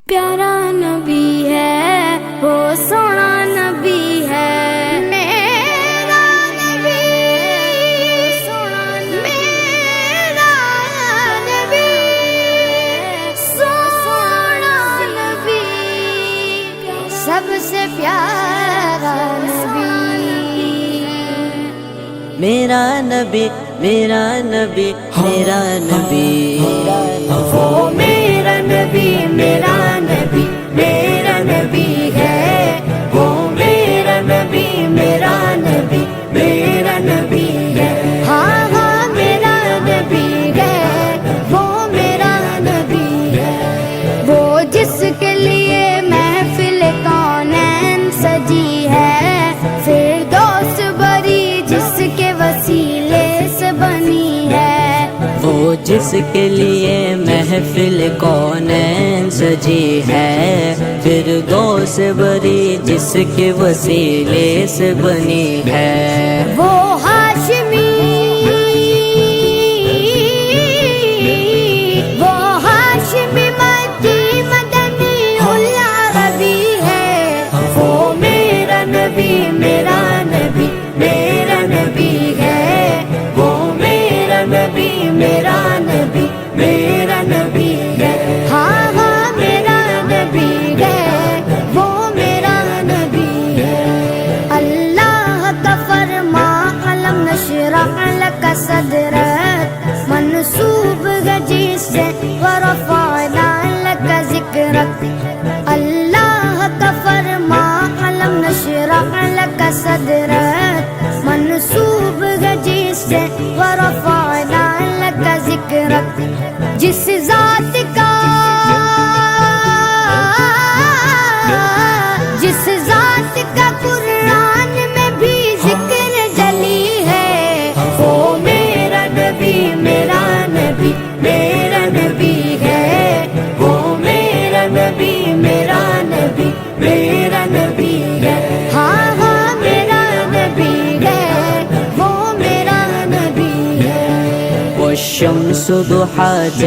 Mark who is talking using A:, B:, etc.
A: پیارا نبی ہے وہ سونا نبی ہے میرا نبی سونا میرا نبی سونا نبی سب سے پیارا نبی
B: میرا نبی میرا نبی میرا نبی
A: وہ میرا نبی میرا نبی میرا نبی ہے وہ میرا نبی میرا نبی میرا نبی ہے ہاں ہاں میرا نبی ہے وہ میرا نبی ہے وہ جس کے لیے محفل کونین سجی ہے فردوس بری جس کے وسیلے سے بنی ہے
B: وہ جس کے لیے محفل کونین سجی ہے فردوس بری جس کے وسیلے سے بنی ہے
A: وہ ہاشمی مکی مدنی العربی ہے وہ میرا نبی میرا نبی میرا نبی ہے وہ میرا نبی میرا نبی میرا نبی ہے ہاں ہاں میرا نبی ہے وہ میرا نبی ہے اللہ کا فرما علم نشرح لک صدرک منصوب گجی سے ورفعنا لک ذکرک اللہ کا فرما علم نشرح لک صدرک منصوب گجی سے ورفعنا لک ذکرک جس ذات کا قرآن میں بھی ذکر جلی ہے وہ میرا نبی میرا نبی میرا نبی ہے وہ میرا نبی میرا نبی میرا نبی ہے ہاں ہاں میرا نبی ہے وہ میرا نبی ہے
B: والشمس ضحاها